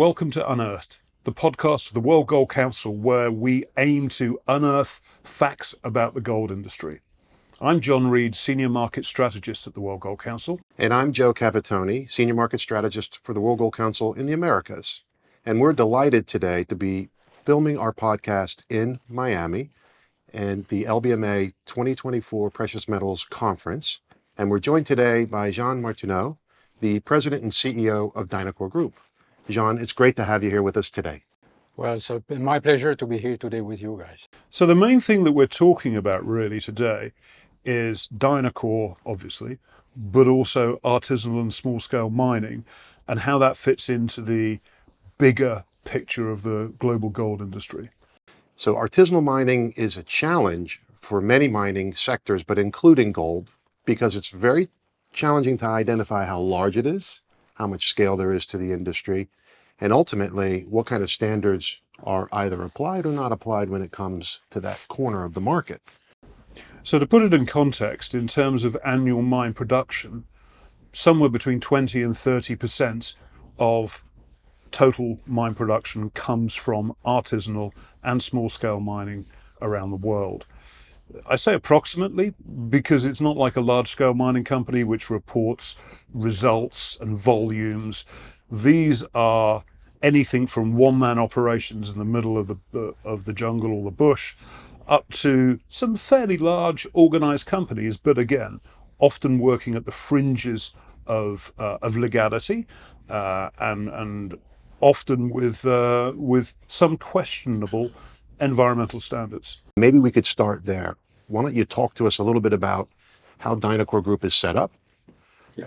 Welcome to Unearthed, the podcast of the World Gold Council, where we aim to unearth facts about the gold industry. I'm John Reade, Senior Market Strategist at the World Gold Council. And I'm Joe Cavatoni, Senior Market Strategist for the World Gold Council in the Americas. And we're delighted today to be filming our podcast in Miami and the LBMA 2024 Precious Metals Conference. And we're joined today by Jean Martineau, the President and CEO of Dynacor Group. Jean, it's great to have you here with us today. Well, it's my pleasure to be here today with you guys. So the main thing that we're talking about really today is Dynacor, obviously, but also artisanal and small-scale mining and how that fits into the bigger picture of the global gold industry. So artisanal mining is a challenge for many mining sectors, but including gold, because it's very challenging to identify how large it is, how much scale there is to the industry, and ultimately what kind of standards are either applied or not applied when it comes to that corner of the market. So to put it in context, in terms of annual mine production, somewhere between 20 and 30% of total mine production comes from artisanal and small-scale mining around the world. I say approximately because it's not like a large-scale mining company which reports results and volumes. These are anything from one-man operations in the middle of the jungle or the bush up to some fairly large organized companies, but again, often working at the fringes of legality and often with some questionable environmental standards. Maybe we could start there. Why don't you talk to us a little bit about how Dynacor Group is set up,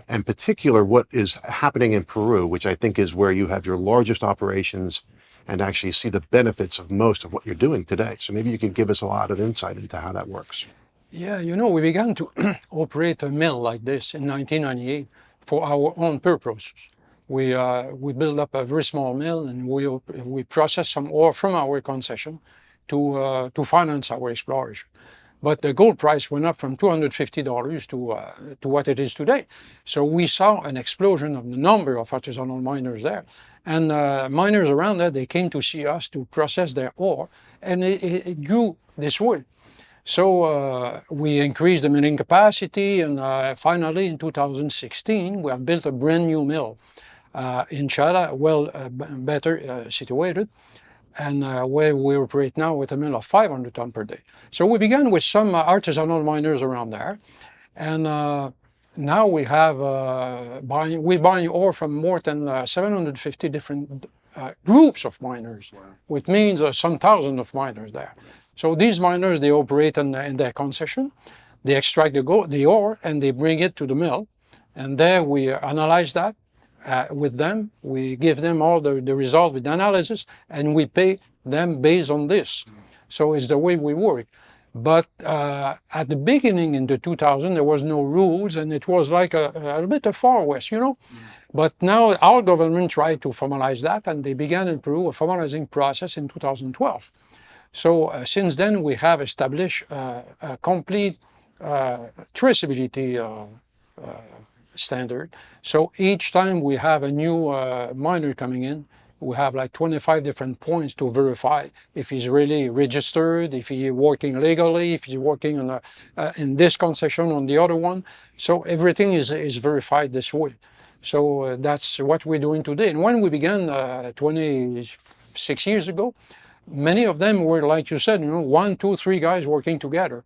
and in particular what is happening in Peru, which I think is where you have your largest operations and actually see the benefits of most of what you're doing today. So maybe you can give us a lot of insight into how that works. Yeah, we began to operate a mill like this in 1998 for our own purposes. We built up a very small mill and we processed some ore from our concession to finance our exploration. But the gold price went up from $250 to what it is today. So we saw an explosion of the number of artisanal miners there. And miners around there, they came to see us to process their ore, and it grew this way. So we increased the milling capacity, and finally in 2016, we have built a brand new mill in Chala, better situated, and where we operate now with a mill of 500 tons per day. So we began with some artisanal miners around there, and now we have we're buying ore from more than 750 different groups of miners, which means some thousands of miners there. So these miners, they operate in their concession, they extract the ore and they bring it to the mill, and there we analyze that with them. We give them all the results with the analysis, and we pay them based on this. So it's the way we work. But at the beginning in the 2000, there was no rules, and it was like a little bit of Far West, But now our government tried to formalize that, and they began in Peru a formalizing process in 2012. So since then, we have established a complete traceability standard. So each time we have a new miner coming in, we have like 25 different points to verify if he's really registered, if he's working legally, if he's working on in this concession, on the other one. So everything is verified this way. So that's what we're doing today. And when we began 26 years ago, many of them were, like you said, 1, 2, 3 guys working together.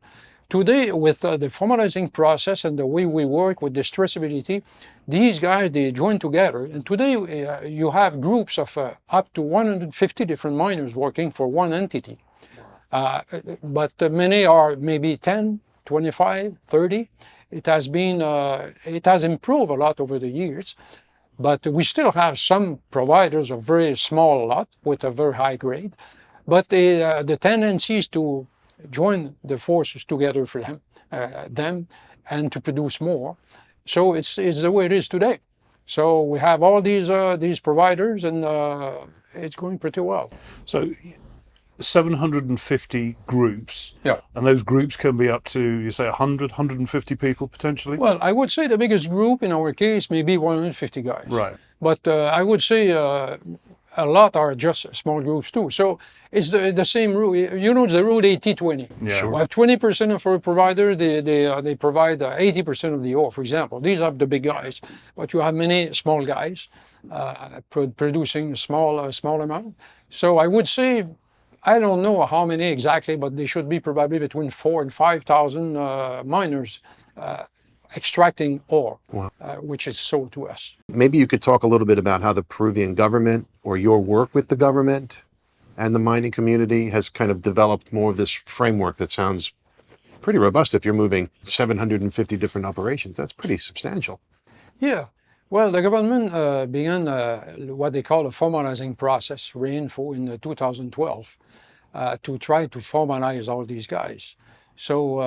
Today, with the formalizing process and the way we work with this traceability, these guys, they join together. And today, you have groups of up to 150 different miners working for one entity. But many are maybe 10, 25, 30. It has improved a lot over the years. But we still have some providers of very small lot with a very high grade. But the tendency is to join the forces together for them and to produce more. So it's the way it is today. So we have all these providers, and it's going pretty well. So 750 groups, yeah, and those groups can be up to, you say, 100, 150 people potentially? Well, I would say the biggest group in our case may be 150 guys. Right. But I would say a lot are just small groups too. So it's the same rule. You know, the rule 80-20. Yeah. Sure. We have 20% of our providers, they provide 80% of the ore, for example. These are the big guys, but you have many small guys producing small amount. So I would say, I don't know how many exactly, but they should be probably between 4,000 and 5,000 miners extracting ore, Wow. which is sold to us. Maybe you could talk a little bit about how the Peruvian government or your work with the government and the mining community has kind of developed more of this framework that sounds pretty robust. If you're moving 750 different operations, that's pretty substantial. Yeah. Well, the government began what they call a formalizing process, REINFO, in 2012, to try to formalize all these guys. So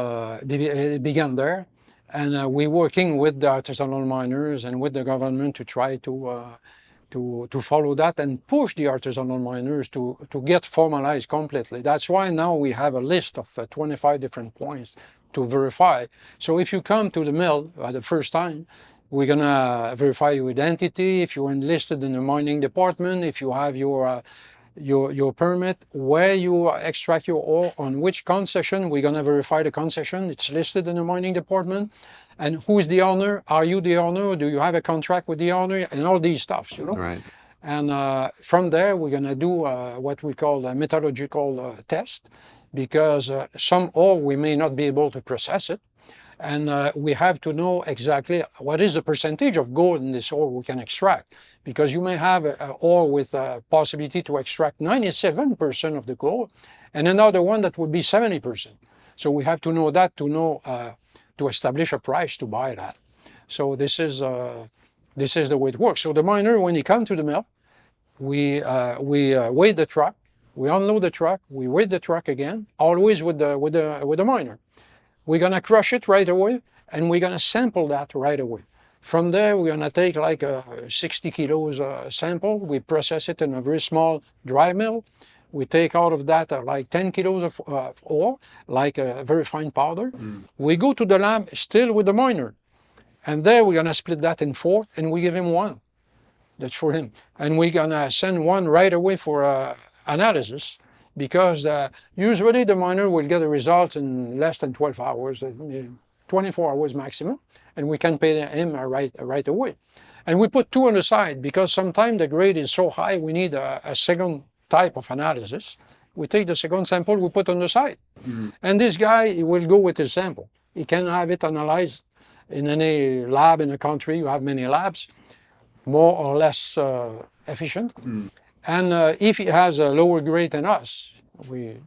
it began there. And we're working with the artisanal miners and with the government to try to follow that and push the artisanal miners to get formalized completely. That's why now we have a list of 25 different points to verify. So if you come to the mill the first time, we're gonna verify your identity, if you're enlisted in the mining department, if you have your permit, where you extract your ore, on which concession. We're going to verify the concession. It's listed in the mining department. And who's the owner? Are you the owner? Do you have a contract with the owner? And all these stuff, you know. Right. And from there, we're going to do what we call a metallurgical test, because some ore, we may not be able to process it. And we have to know exactly what is the percentage of gold in this ore we can extract. Because you may have an ore with a possibility to extract 97% of the gold, and another one that would be 70%. So we have to know that to establish a price to buy that. So this is the way it works. So the miner, when he comes to the mill, we weigh the truck, we unload the truck, we weigh the truck again, always with the miner. We're going to crush it right away, and we're going to sample that right away. From there, we're going to take like a 60 kilos sample. We process it in a very small dry mill. We take out of that like 10 kilos of ore, like a very fine powder. We go to the lab still with the miner. And there we're going to split that in 4, and we give him 1. That's for him. And we're going to send 1 right away for analysis. Because usually the miner will get the results in less than 12 hours, 24 hours maximum, and we can pay him right away. And we put 2 on the side, because sometimes the grade is so high we need a second type of analysis. We take the second sample, we put on the side. And this guy, he will go with his sample. He can have it analyzed in any lab in the country. You have many labs, more or less efficient. And if he has a lower grade than us, we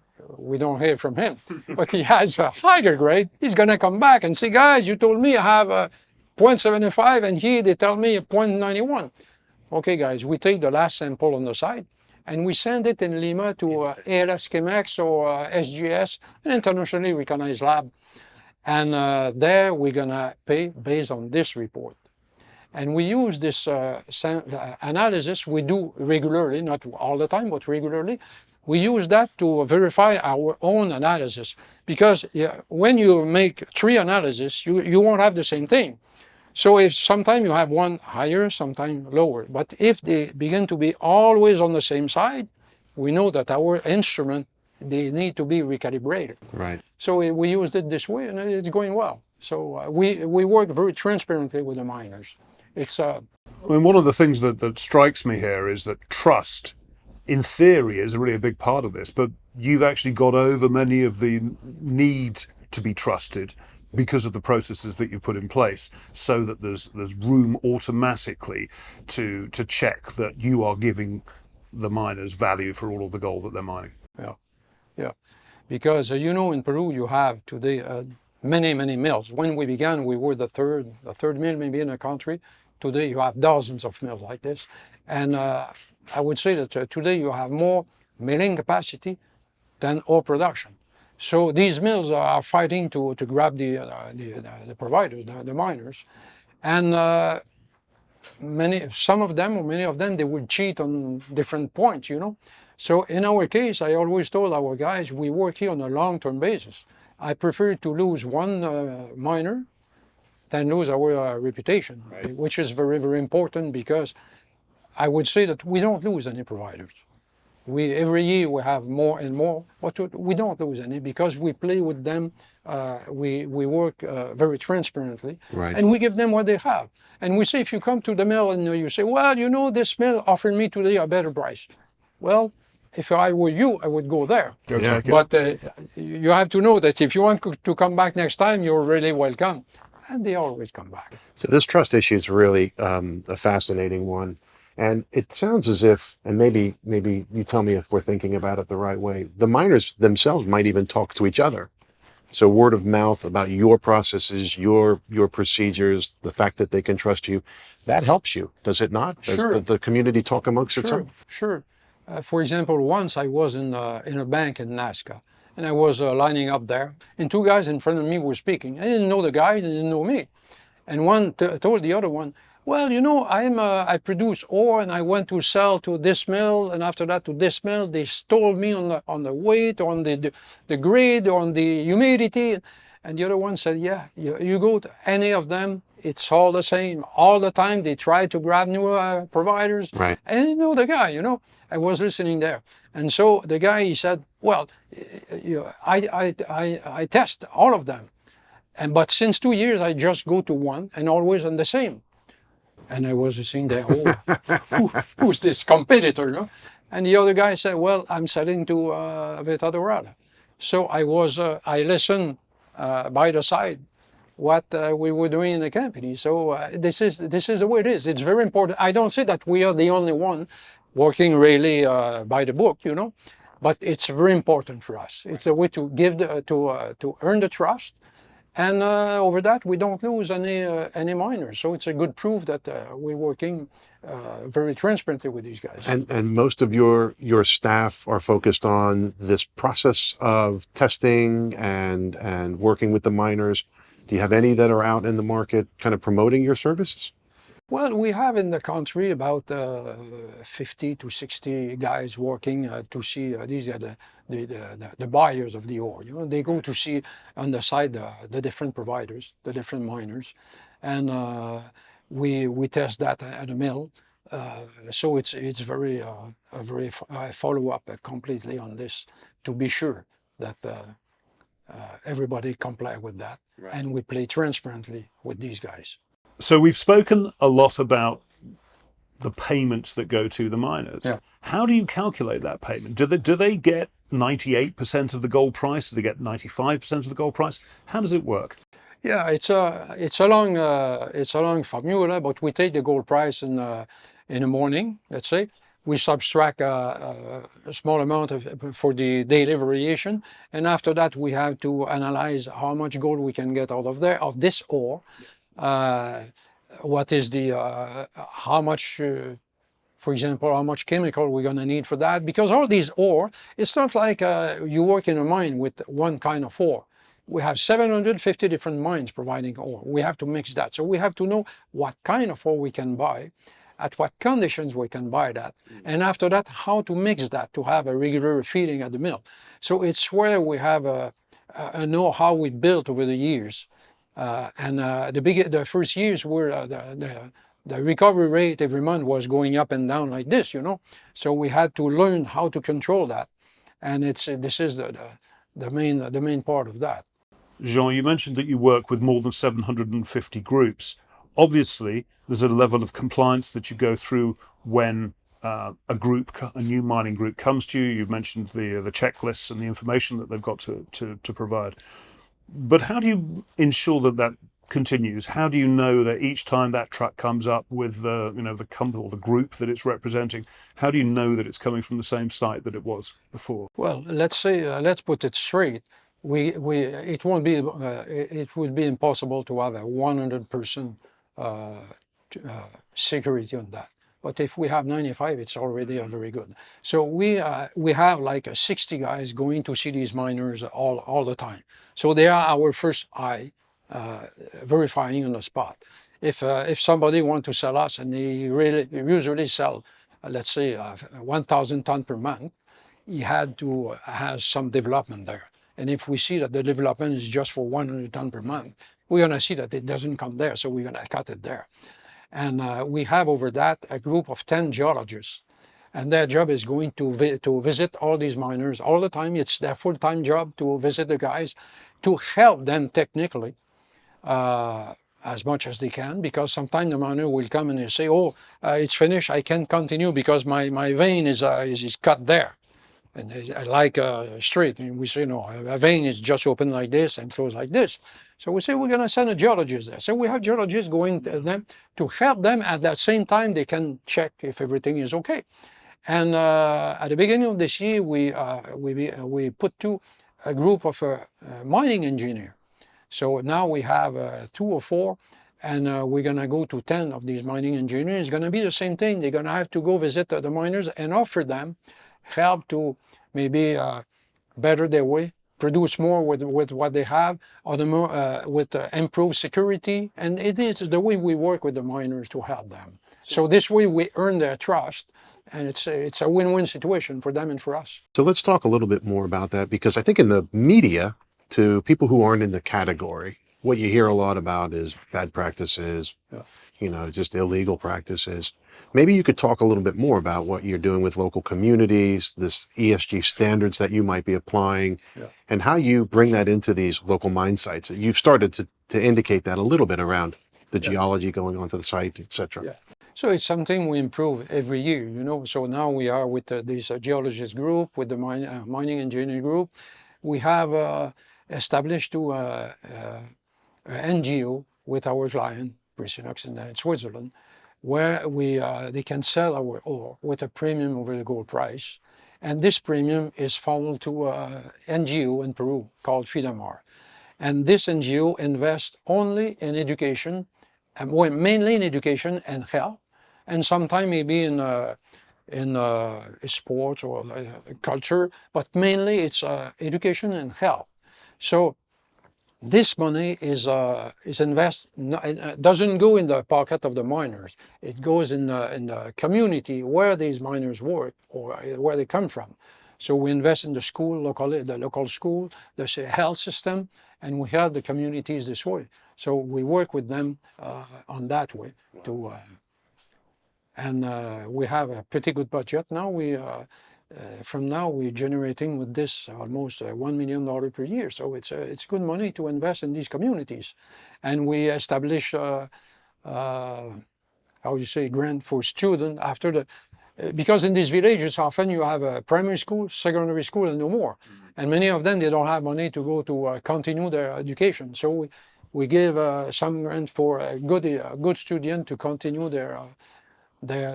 don't hear from him. But he has a higher grade, he's going to come back and say, guys, you told me I have a 0.75, and here they tell me a 0.91. Okay, guys, we take the last sample on the side, and we send it in Lima to ALS Chemex or SGS, an internationally recognized lab. And there we're going to pay based on this report. And we use this analysis we do regularly, not all the time, but regularly. We use that to verify our own analysis. Because when you make 3 analyses, you won't have the same thing. So if sometimes you have one higher, sometimes lower. But if they begin to be always on the same side, we know that our instrument, they need to be recalibrated. Right. So we used it this way, and it's going well. So we work very transparently with the miners. It's I mean, one of the things that strikes me here is that trust, in theory, is really a big part of this, but you've actually got over many of the need to be trusted because of the processes that you put in place, so that there's room automatically to check that you are giving the miners value for all of the gold that they're mining. Yeah. Because in Peru you have today many mills. When we began, we were the third mill maybe in the country. Today you have dozens of mills like this, and I would say that today you have more milling capacity than ore production. So these mills are fighting to grab the providers, the miners, and some of them, or many of them, they would cheat on different points, So in our case, I always told our guys, we work here on a long-term basis. I prefer to lose one miner than lose our reputation, right? Which is very, very important, because I would say that we don't lose any providers. Every year we have more and more, but we don't lose any because we play with them. We work very transparently, Right. and we give them what they have. And we say, if you come to the mill and you say, well, you know, this mill offered me today a better price. Well, if I were you, I would go there. Go Yeah. take it. But you have to know that if you want to come back next time, you're really welcome. And they always come back. So this trust issue is really a fascinating one. And it sounds as if, and maybe you tell me if we're thinking about it the right way, the miners themselves might even talk to each other. So word of mouth about your processes, your procedures, the fact that they can trust you, that helps you, does it not? Does Sure. the community talk amongst Sure, itself? sure. For example, once I was in a bank in Nazca, and I was lining up there, and two guys in front of me were speaking. I didn't know the guy, they didn't know me. And one told the other one, well, you know, I produce ore and I went to sell to this mill and after that to this mill. They stole me on the weight, on the grade, on the humidity. And the other one said, yeah, you go to any of them, it's all the same. All the time they try to grab new providers. Right. And you know the guy, you know, I was listening there. And so the guy, he said, well, I test all of them. But since 2 years, I just go to one and always on the same. And I was listening there, who's this competitor? No? And the other guy said, well, I'm selling to Veta Dorada. So I listened by the side what we were doing in the company. So this is the way it is. It's very important. I don't say that we are the only one working really by the book, you know, but it's very important for us. It's a way to give to earn the trust. And over that, we don't lose any miners. So it's a good proof that we're working very transparently with these guys. And most of your staff are focused on this process of testing and working with the miners. Do you have any that are out in the market kind of promoting your services? Well, we have in the country about 50 to 60 guys working to see these are the buyers of the ore. You know, they go to see on the side the different providers, the different miners, and we test that at a mill. So it's very I follow up completely on this to be sure that everybody comply with that, right. And we play transparently with these guys. So we've spoken a lot about the payments that go to the miners. Yeah. How do you calculate that payment? Do they get 98% of the gold price? Do they get 95% of the gold price? How does it work? Yeah, it's a long formula, but we take the gold price in the morning. Let's say we subtract a small amount for the daily variation, and after that we have to analyze how much gold we can get out of this ore. What is the how much for example, how much chemical we're going to need for that, because all these ore, it's not like you work in a mine with one kind of ore. We have 750 different mines providing ore. We have to mix that, so we have to know what kind of ore we can buy, at what conditions we can buy that, and after that how to mix that to have a regular feeding at the mill. So it's where we have a know-how we built over the years. The first years were the recovery rate every month was going up and down like this, you know. So we had to learn how to control that, and this is the main part of that. Jean, you mentioned that you work with more than 750 groups. Obviously, there's a level of compliance that you go through when a new mining group comes to you. You've mentioned the checklists and the information that they've got to provide. But how do you ensure that continues? How do you know that each time that truck comes up with the company or the group that it's representing, how do you know that it's coming from the same site that it was before? Well, let's put it straight. It would be impossible to have a 100% security on that. But if we have 95, it's already very good. So we have like 60 guys going to see these miners all the time. So they are our first eye, verifying on the spot. If somebody wants to sell us and they usually sell, let's say 1,000 tons per month, he had to have some development there. And if we see that the development is just for 100 tons per month, we're going to see that it doesn't come there, so we're going to cut it there. And we have over that a group of 10 geologists. And their job is going to visit all these miners all the time. It's their full-time job to visit the guys, to help them technically as much as they can, because sometimes the miner will come and they say, oh, it's finished, I can't continue because my vein is cut there. And like straight, and we say, no, a vein is just open like this and closed like this. So we say, we're going to send a geologist there. So we have geologists going to them to help them. At the same time, they can check if everything is okay. And at the beginning of this year, we put to a group of mining engineers. So now we have 2 or 4, and we're going to go to 10 of these mining engineers. It's going to be the same thing. They're going to have to go visit the miners and offer them help to maybe better their way, produce more with what they have, or with improved security. And it is the way we work with the miners to help them. So this way we earn their trust, and it's a win-win situation for them and for us. So let's talk a little bit more about that, because I think in the media, to people who aren't in the category, what you hear a lot about is bad practices, just illegal practices. Maybe you could talk a little bit more about what you're doing with local communities, this ESG standards that you might be applying, and how you bring that into these local mine sites. You've started to indicate that a little bit around the geology going onto the site, etc. Yeah. So it's something we improve every year, So now we are with this geologist group, with the mining engineering group. We have established an NGO with our client, Prisinox in Switzerland, where they can sell our ore with a premium over the gold price. And this premium is funneled to an NGO in Peru called FIDAMAR. And this NGO invests only in education, mainly in education and health, and sometimes maybe in sports or culture, but mainly it's education and health. So this money is invested, doesn't go in the pocket of the miners. It goes in the community where these miners work or where they come from. So we invest in the school, the local school, the health system, and we help the communities this way. So we work with them on that way to. And we have a pretty good budget now. From now we're generating with this almost $1 million per year. So it's good money to invest in these communities. And we establish, grant for students after because in these villages often you have a primary school, secondary school, and no more. And many of them, they don't have money to go to continue their education. So we give some grant for a good student to continue their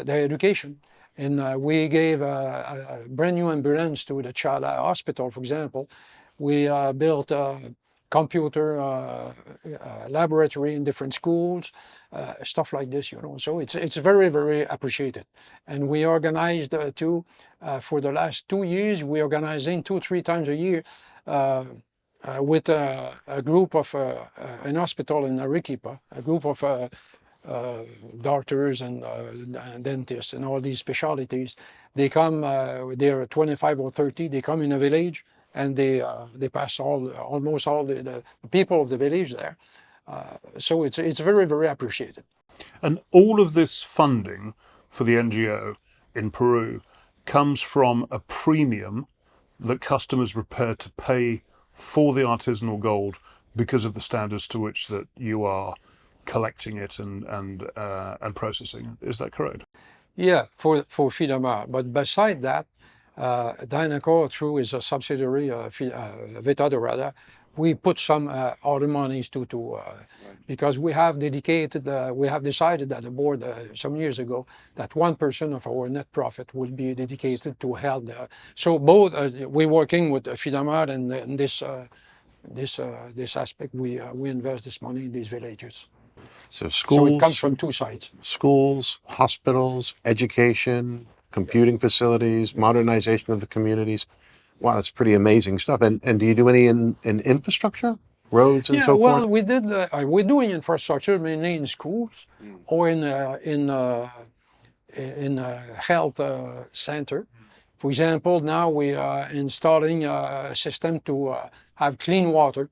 education. And we gave a brand new ambulance to the child hospital, for example. We built a computer laboratory in different schools, stuff like this, So it's very, very appreciated. And we organized for the last 2 years, we're organizing 2-3 times a year with a group of an hospital in Arequipa, a group of doctors and dentists and all these specialties. They come, they're 25 or 30, they come in a village and they pass almost all the people of the village there. So it's very, very appreciated. And all of this funding for the NGO in Peru comes from a premium that customers are prepared to pay for the artisanal gold because of the standards to which that you are collecting it and processing it. Is that correct? Yeah, for FIDAMAR. But beside that, Dynacor, through his subsidiary, Veta Dorada, we put some other monies because we have decided at the board some years ago that 1% of our net profit will be dedicated to health. So both we're working with FIDAMAR and in this aspect. We invest this money in these villages. So schools. So it comes from 2 sides. Schools, hospitals, education, computing facilities, modernization of the communities. Wow, that's pretty amazing stuff. And do you do any in infrastructure, roads and so forth? Yeah, well, we did. We're doing infrastructure mainly in schools or in health center. For example, now we are installing a system to have clean water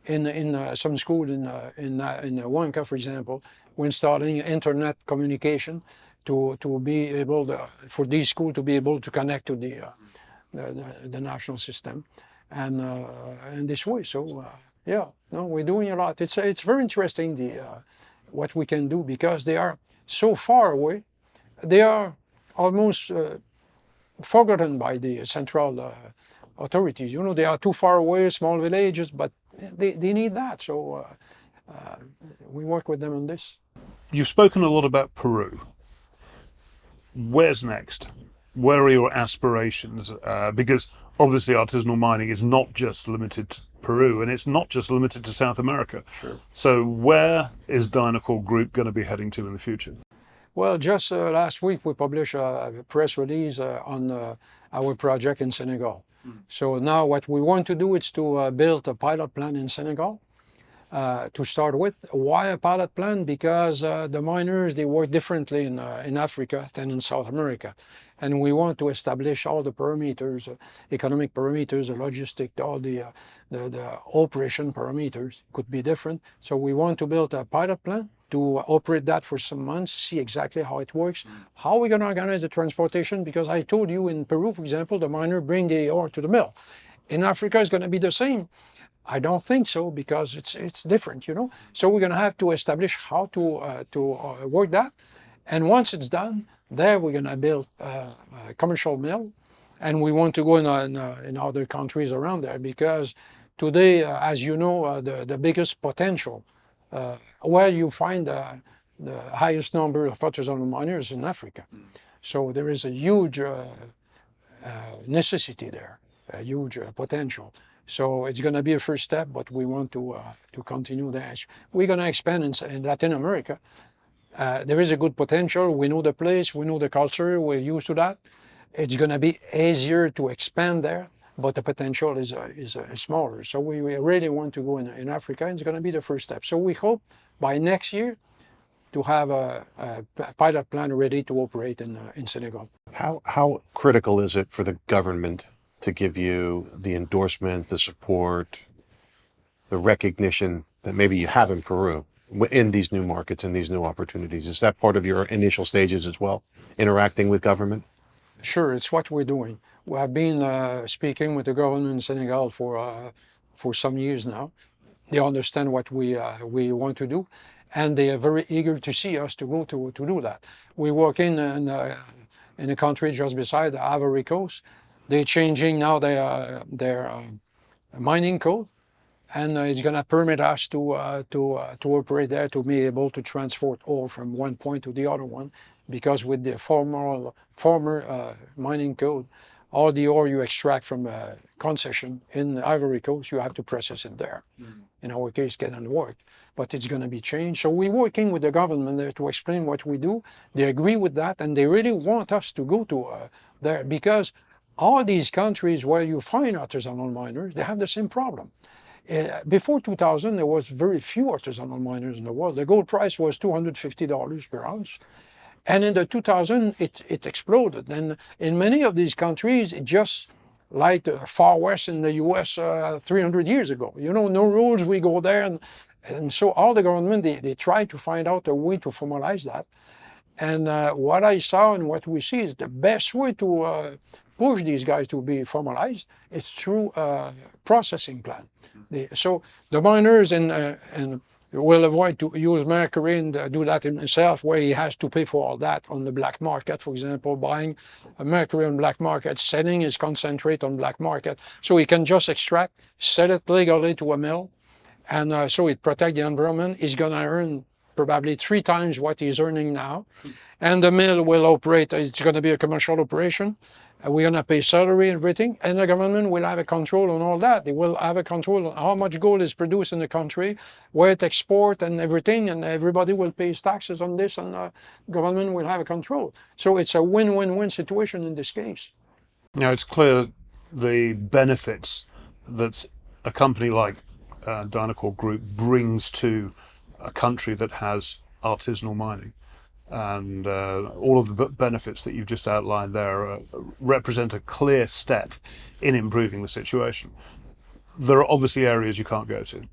in some school in Huanca, for example, we're installing internet communication to be able for these schools to be able to connect to the national system, and this way. So yeah, no, we're doing a lot. It's very interesting what we can do, because they are so far away. They are almost forgotten by the central authorities. You know, they are too far away, small villages, but they need that. So we work with them on this. You've spoken a lot about Peru. Where's next? Where are your aspirations? Because obviously artisanal mining is not just limited to Peru, and it's not just limited to South America. Sure. So where is Dynacor Group going to be heading to in the future? Well, just last week we published a press release on our project in Senegal. So now what we want to do is to build a pilot plant in Senegal to start with. Why a pilot plant? Because the miners, they work differently in Africa than in South America. And we want to establish all the parameters, economic parameters, the logistic, all the operation parameters could be different. So we want to build a pilot plant to operate that for some months, see exactly how it works. How are we going to organize the transportation? Because I told you in Peru, for example, the miner bring the ore to the mill. In Africa, it's going to be the same. I don't think so, because it's different, you know. So we're going to have to establish how to work that. And once it's done, there we're going to build a commercial mill. And we want to go in other countries around there, because today, as you know, the biggest potential where you find the highest number of artisanal miners in Africa. So there is a huge necessity there, a huge potential. So it's going to be a first step, but we want to continue that. We're going to expand in Latin America. There is a good potential. We know the place, we know the culture, we're used to that. It's going to be easier to expand there, but the potential is smaller. So we really want to go in Africa. It's going to be the first step. So we hope by next year to have a pilot plant ready to operate in Senegal. How critical is it for the government to give you the endorsement, the support, the recognition that maybe you have in Peru in these new markets and these new opportunities? Is that part of your initial stages as well, interacting with government? Sure, it's what we're doing. We have been speaking with the government in Senegal for some years now. They understand what we want to do, and they are very eager to see us to go to do that. We work in a country just beside the Ivory Coast. They're changing now their mining code, and it's going to permit us to operate there, to be able to transport ore from one point to the other one, because with the former mining code, all the ore you extract from a concession in Ivory Coast, you have to process it there. In our case, get on work, but it's going to be changed. So we're working with the government there to explain what we do. They agree with that, and they really want us to go to there, because all these countries where you find artisanal miners, they have the same problem. Before 2000, there was very few artisanal miners in the world. The gold price was $250 per ounce. And in the 2000, it exploded. And in many of these countries, it just like the far west in the US 300 years ago. You know, no rules, we go there. And so all the government, they try to find out a way to formalize that. And what I saw and what we see is the best way to push these guys to be formalized is through a processing plant. So the miners and will avoid to use mercury and do that himself, where he has to pay for all that on the black market, for example, buying mercury on black market, selling his concentrate on black market. So he can just extract, sell it legally to a mill, and so it protects the environment. He's going to earn probably 3 times what he's earning now. And the mill will operate, it's going to be a commercial operation. We're going to pay salary and everything, and the government will have a control on all that. They will have a control on how much gold is produced in the country, where it export and everything, and everybody will pay his taxes on this, and the government will have a control. So it's a win-win-win situation in this case. Now, it's clear the benefits that a company like Dynacor Group brings to a country that has artisanal mining. And all of the benefits that you've just outlined there represent a clear step in improving the situation. There are obviously areas you can't go to.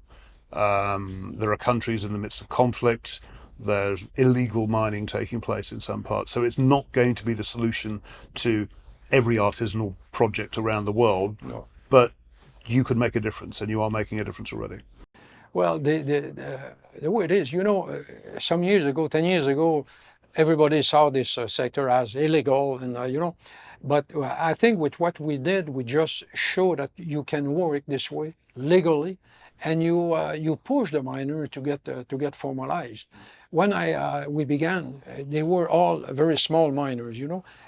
There are countries in the midst of conflict. There's illegal mining taking place in some parts. So it's not going to be the solution to every artisanal project around the world. No. But you could make a difference, and you are making a difference already. Well, the way it is, some years ago, 10 years ago, everybody saw this sector as illegal, and but I think with what we did, we just showed that you can work this way legally, and you push the miner to get formalized. When we began, they were all very small miners,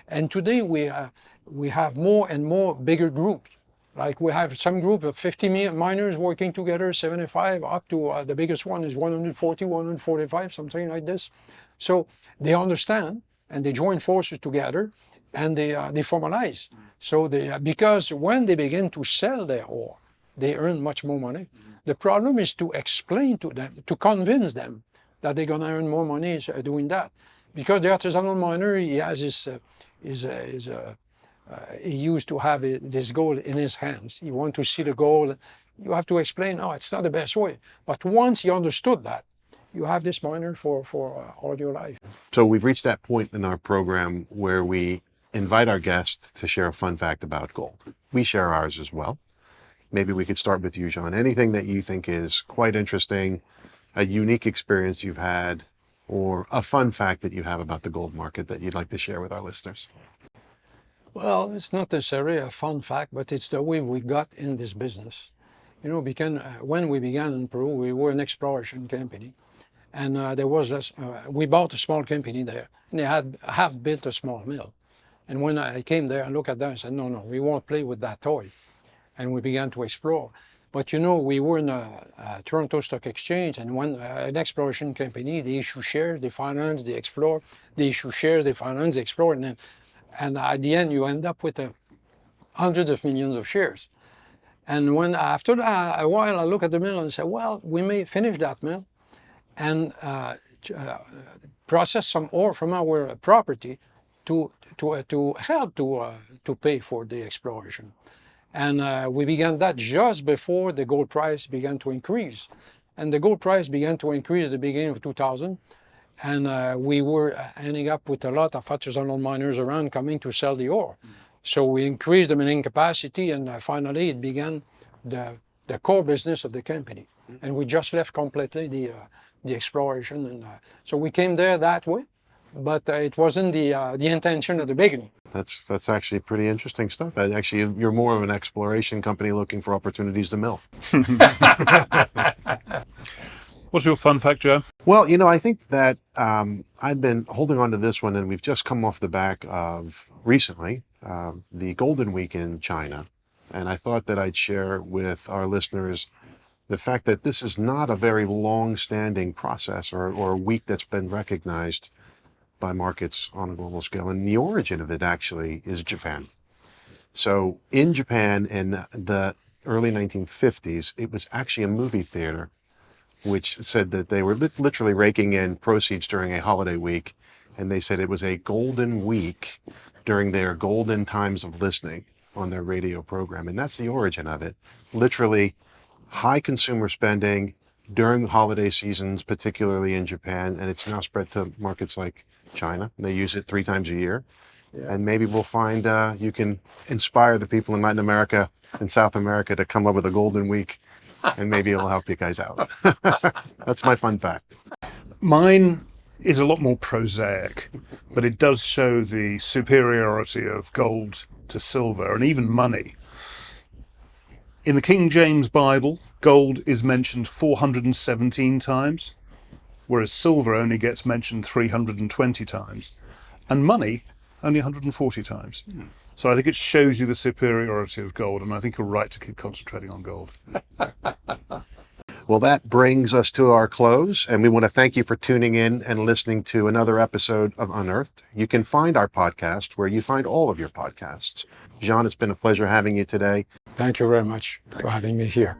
and today we have more and more bigger groups. Like we have some group of 50 miners working together, 75 up to the biggest one is 140, 145, something like this. So they understand and they join forces together and they formalize. So because when they begin to sell their ore, they earn much more money. The problem is to explain to them, to convince them that they're going to earn more money doing that. Because the artisanal miner, he has he used to have this gold in his hands. He wants to see the gold. You have to explain, no, it's not the best way. But once you understood that, you have this miner for all your life. So we've reached that point in our program where we invite our guests to share a fun fact about gold. We share ours as well. Maybe we could start with you, Jean. Anything that you think is quite interesting, a unique experience you've had, or a fun fact that you have about the gold market that you'd like to share with our listeners? Well, it's not necessarily a fun fact, but it's the way we got in this business. Because when we began in Peru, we were an exploration company. And we bought a small company there, and they had half built a small mill. And when I came there and looked at them, I said, no, we won't play with that toy. And we began to explore. But we were in a Toronto Stock Exchange, and when an exploration company, they issue shares, they finance, they explore, they issue shares, they finance, they explore, and at the end you end up with hundreds of millions of shares. And when after a while I look at the mill and say, well, we may finish that mill and process some ore from our property to help to pay for the exploration. And we began that just before the gold price began to increase. And the gold price began to increase at the beginning of 2000. And we were ending up with a lot of artisanal miners around coming to sell the ore. So we increased the milling capacity, and finally it began the core business of the company. And we just left completely the exploration. And so we came there that way, but it wasn't the intention at the beginning. That's actually pretty interesting stuff. Actually, you're more of an exploration company looking for opportunities to mill. What's your fun fact, Joe? Well, I think that I've been holding on to this one, and we've just come off the back of recently the Golden Week in China. And I thought that I'd share with our listeners the fact that this is not a very long-standing process or a week that's been recognized by markets on a global scale. And the origin of it actually is Japan. So in Japan in the early 1950s, it was actually a movie theater which said that they were literally raking in proceeds during a holiday week. And they said it was a golden week during their golden times of listening on their radio program. And that's the origin of it. Literally high consumer spending during holiday seasons, particularly in Japan. And it's now spread to markets like China. They use it 3 times a year. Yeah. And maybe we'll find you can inspire the people in Latin America and South America to come up with a golden week, and maybe it'll help you guys out. That's my fun fact. Mine is a lot more prosaic, but it does show the superiority of gold to silver and even money. In the King James Bible, gold is mentioned 417 times, whereas silver only gets mentioned 320 times, and money only 140 times. So I think it shows you the superiority of gold, and I think you're right to keep concentrating on gold. Well, that brings us to our close, and we want to thank you for tuning in and listening to another episode of Unearthed. You can find our podcast where you find all of your podcasts. Jean, it's been a pleasure having you today. Thank you very much for having me here.